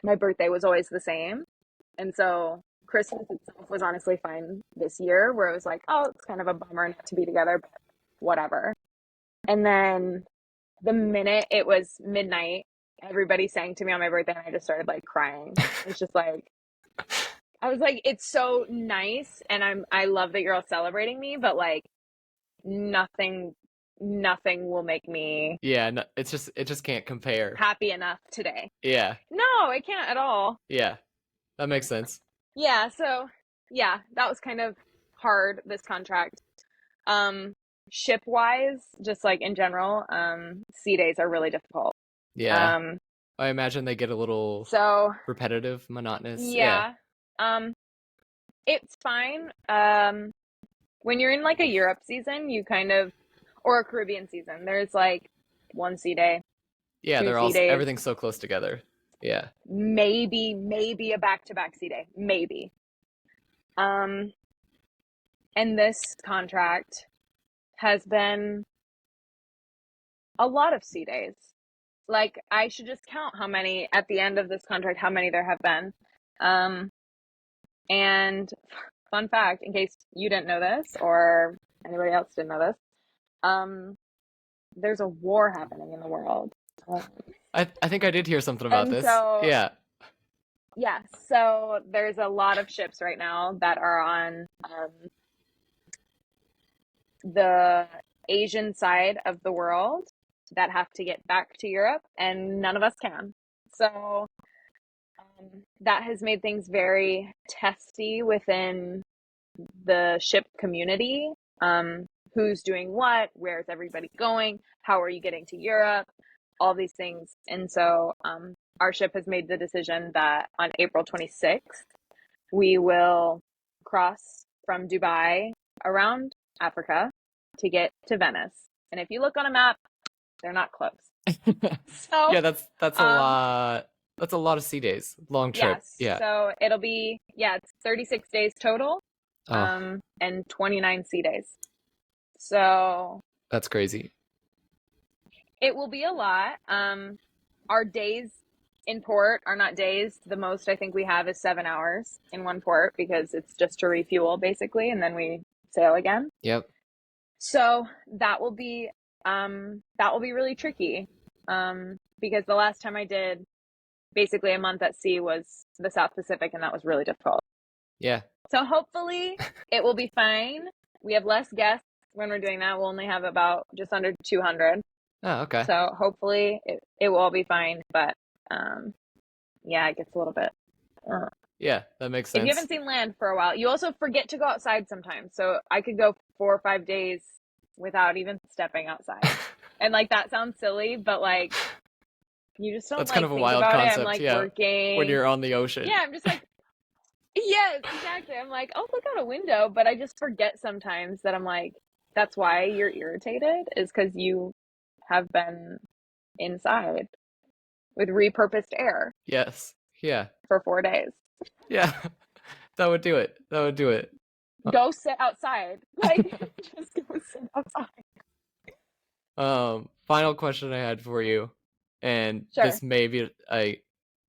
my birthday was always the same. And so Christmas itself was honestly fine this year, where it was like, oh, it's kind of a bummer not to be together, but whatever. And then the minute it was midnight, everybody sang to me on my birthday, and I just started like crying. It's just like, I was like, it's so nice, and I love that you're all celebrating me, but like nothing will make me Yeah, no, it just can't compare. happy enough today. Yeah, No, it can't at all. yeah, that makes sense. Yeah, so yeah, that was kind of hard, this contract. Ship wise, just like in general, sea days are really difficult. Yeah, Um, I imagine they get a little so repetitive, monotonous. Yeah, yeah, um, it's fine. When you're in like a Europe season, you kind of, or a Caribbean season, there's like one sea day, yeah, two they're sea all days, everything's so close together. Yeah, maybe a back-to-back sea day, maybe. Um, and this contract has been a lot of sea days. Like, I should just count how many at the end of this contract, how many there have been. And fun fact, in case you didn't know this or anybody else didn't know this, there's a war happening in the world. I think I did hear something about And this. so, Yeah, yeah, so there's a lot of ships right now that are on the Asian side of the world that have to get back to Europe, and none of us can. So that has made things very testy within the ship community. Who's doing what? Where's everybody going? How are you getting to Europe? All these things. And so our ship has made the decision that on April 26th, we will cross from Dubai around Africa to get to Venice. And if you look on a map, they're not close. So yeah, that's a lot. That's a lot of sea days. Long trip. yes, Yeah. so it'll be, yeah, it's 36 days total, Oh, and 29 sea days. So that's crazy. it will be a lot. Our days in port are not days. The most I think we have is 7 hours in one port, because it's just to refuel basically, and then we sail again. Yep. So that will be really tricky. Because the last time I did basically a month at sea was the South Pacific, and that was really difficult. Yeah. So hopefully it will be fine. We have less guests when we're doing that. We'll only have about just under 200. Oh, okay. So hopefully it will all be fine. But yeah, it gets a little bit. Yeah, that makes If you sense. haven't seen land for a while, you also forget to go outside sometimes. So I could go 4 or 5 days without even stepping outside. And like, that sounds silly, but like, you just don't That's like kind of a think wild about it. I'm concept, like yeah. working. When you're on the ocean. Yeah, I'm just like, yes, exactly. I'm like, oh, look out a window, but I just forget sometimes that I'm like, that's why you're irritated, is because you have been inside with repurposed air Yes. Yeah. for 4 days. Yeah. That would do it. That would do it. Go sit outside. Like, just go sit outside. Final question I had for you, and Sure. this may be I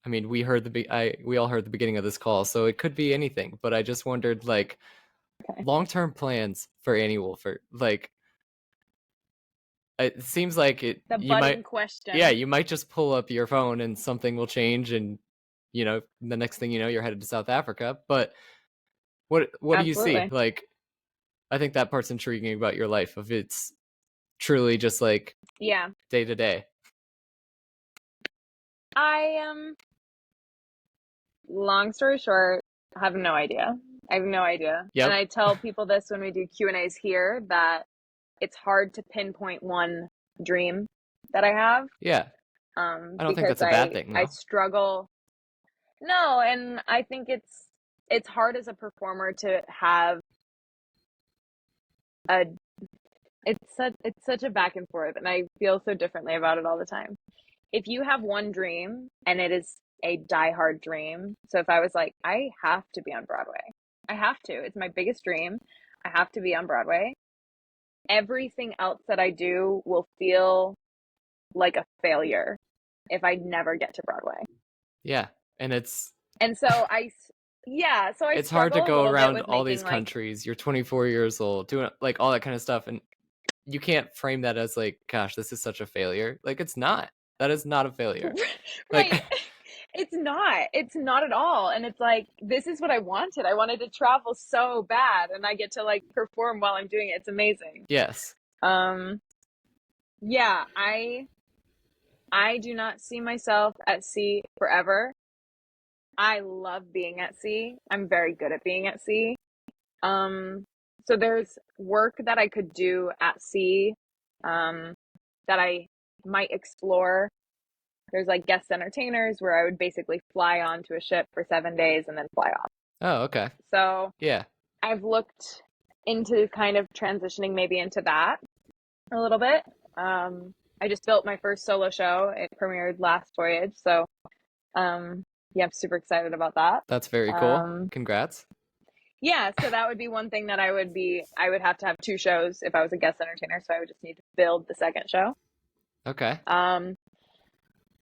mean, we all heard the beginning of this call, so it could be anything, but I just wondered, like, Okay. long-term plans for Annie Wolfert. Like, it seems like The you budding might, question. yeah, you might just pull up your phone and something will change, and the next thing you know, you're headed to South Africa. But what do you see? Absolutely. Like, I think that part's intriguing about your life, if it's truly just like Yeah. day to day. Long story short, I have no idea. I have no idea. Yep. And I tell people this when we do Q&As here, that it's hard to pinpoint one dream that I have. Yeah. I don't think Because that's a bad thing, I no. struggle. No, and I think it's hard as a performer to have a it's such a back and forth, and I feel so differently about it all the time. If you have one dream and it is a diehard dream, so if I was like, I have to be on Broadway, I have to, it's my biggest dream, I have to be on Broadway, everything else that I do will feel like a failure if I never get to Broadway. Yeah. And And so yeah, so I It's hard to struggle a go little bit around with all making these like countries. You're 24 years old, doing like all that kind of stuff, and you can't frame that as like, gosh, this is such a failure. Like, it's not. That is not a failure. right. Like, It's not at all. And it's like, this is what I wanted. I wanted to travel so bad, and I get to like perform while I'm doing it. It's amazing. yes. Um, yeah, I do not see myself at sea forever. I love being at sea. I'm very good at being at sea. Um, so there's work that I could do at sea, that I might explore. There's like guest entertainers where I would basically fly onto a ship for 7 days and then fly off. Oh, okay. So Yeah. I've looked into kind of transitioning maybe into that a little bit. I just built my first solo show. It premiered last voyage. So, yeah, I'm super excited about that. That's very cool. Um, Congrats. yeah, so that would be one thing that I would have to have two shows if I was a guest entertainer. So I would just need to build the second show. Okay.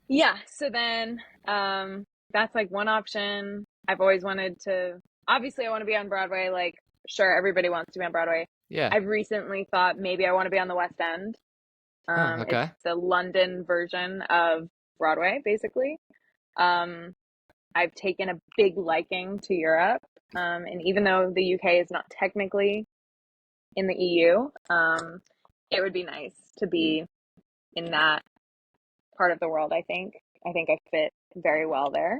Yeah, so then, that's like one option. I've always wanted to, obviously I want to be on Broadway. Like, sure, everybody wants to be on Broadway. Yeah. I've recently thought maybe I want to be on the West End. Oh, okay. It's the London version of Broadway, basically. I've taken a big liking to Europe. And even though the UK is not technically in the EU, it would be nice to be in that part of the world, I think. I think I fit very well there.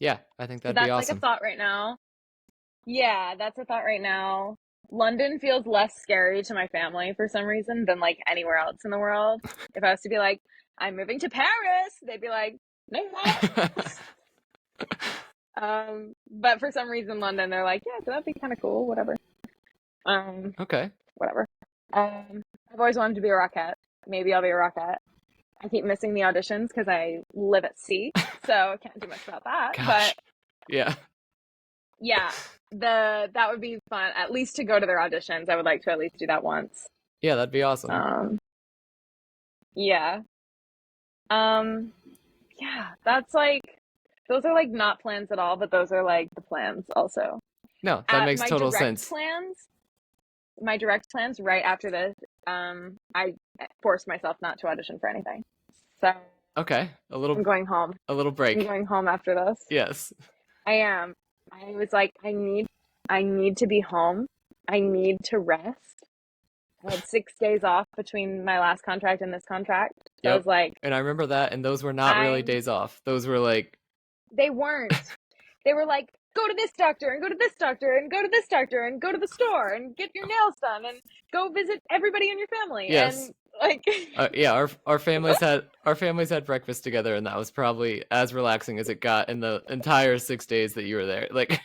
Yeah, I think So that'd be that's like a awesome. thought right now. Yeah, that's a thought right now. London feels less scary to my family for some reason than like anywhere else in the world. If I was to be like, I'm moving to Paris, they'd be like, no, you're not. But for some reason, London, they're like, yeah, that'd be kind of cool, whatever. Okay. Whatever. I've always wanted to be a rockette. Maybe I'll be a rockette. I keep missing the auditions because I live at sea, so I can't do much about that. Gosh. But Yeah. yeah, that would be fun. At least to go to their auditions, I would like to at least do that once. Yeah, that'd be awesome. Yeah. Yeah, that's like, those are like not plans at all, but those are like the plans also. No, that makes My total direct sense. plans, my direct plans right after this, I forced myself not to audition for anything. So Okay. I'm going home. A little I'm break. going home after this. Yes. I am. I was like, I need to be home. I need to rest. I had 6 days off between my last contract and this contract. So I was like, and I remember that, and those were not really days off. Those were like, they weren't. They were like, go to this doctor and go to this doctor and go to this doctor and go to the store and get your nails done and go visit everybody in your family. Yes. And like, yeah, our families had breakfast together, and that was probably as relaxing as it got in the entire 6 days that you were there. Like,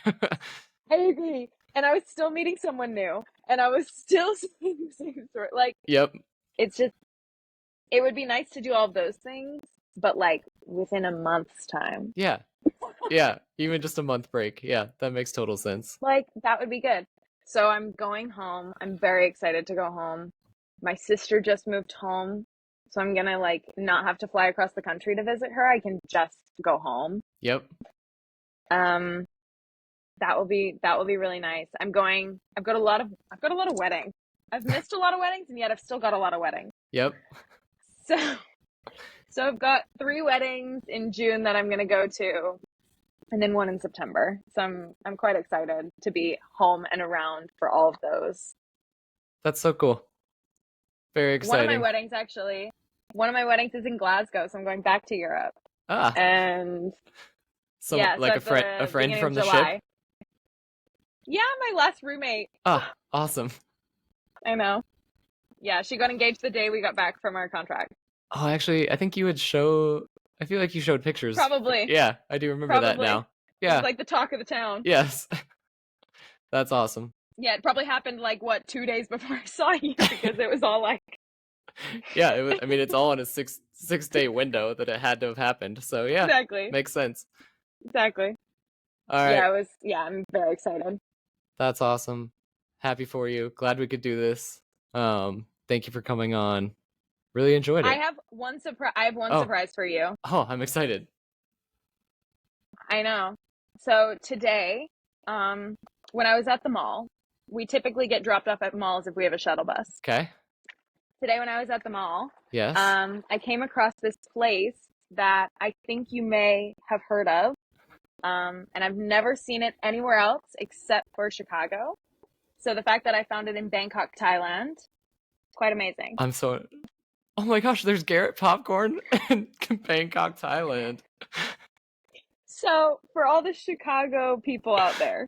I agree. And I was still meeting someone new, and I was still seeing the same story. Like, yep. It's just, it would be nice to do all of those things, but like within a month's time. Yeah. Yeah, even just a month break. Yeah, that makes total sense. Like, that would be good. So I'm going home. I'm very excited to go home. My sister just moved home, so I'm gonna like not have to fly across the country to visit her. I can just go home. Yep. That will be really nice. I've got a lot of weddings. I've missed a lot of weddings, and yet I've still got a lot of weddings. Yep. So I've got 3 weddings in June that I'm gonna go to, and then 1 in September. So I'm quite excited to be home and around for all of those. That's so cool. Very exciting. One of my weddings is in Glasgow, so I'm going back to Europe. Ah. And like a friend from the ship? Yeah, my last roommate. Ah, awesome. I know. Yeah, she got engaged the day we got back from our contract. Oh, actually, I think you would I feel like you showed pictures. Probably. Yeah, I do remember that now. Yeah. It's like the talk of the town. Yes. That's awesome. Yeah, it probably happened like 2 days before I saw you, because it was all like yeah, it's all in a six-day window that it had to have happened. So yeah. Exactly. Makes sense. Exactly. All right. Yeah, I'm very excited. That's awesome. Happy for you. Glad we could do this. Thank you for coming on. Really enjoyed it. I have one surprise for you. Oh, I'm excited. I know. So today when I was at the mall, we typically get dropped off at malls if we have a shuttle bus. Okay. Today, when I was at the mall, Yes. I came across this place that I think you may have heard of. And I've never seen it anywhere else except for Chicago. So the fact that I found it in Bangkok, Thailand, quite amazing. I'm so. Oh my gosh, there's Garrett popcorn in Bangkok, Thailand. So for all the Chicago people out there,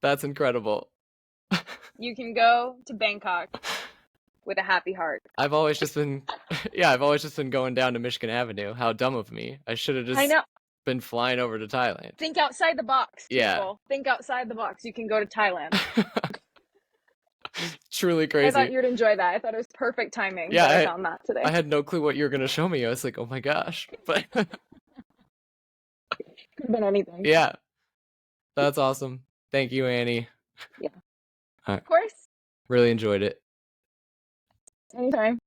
That's incredible. you can go to Bangkok with a happy heart. I've always just been, yeah, I've always just been going down to Michigan Avenue. How dumb of me. I should have I just know. been flying over to Thailand. Think outside the box, people. Yeah. Think outside the box. You can go to Thailand. Truly crazy. I thought you'd enjoy that. I thought it was perfect timing. Yeah, that I found that today. I had no clue what you were going to show me. I was like, oh my gosh. But Could have been anything. yeah, that's awesome. Thank you, Annie. Yeah. All right. Of course. Really enjoyed it. Anytime.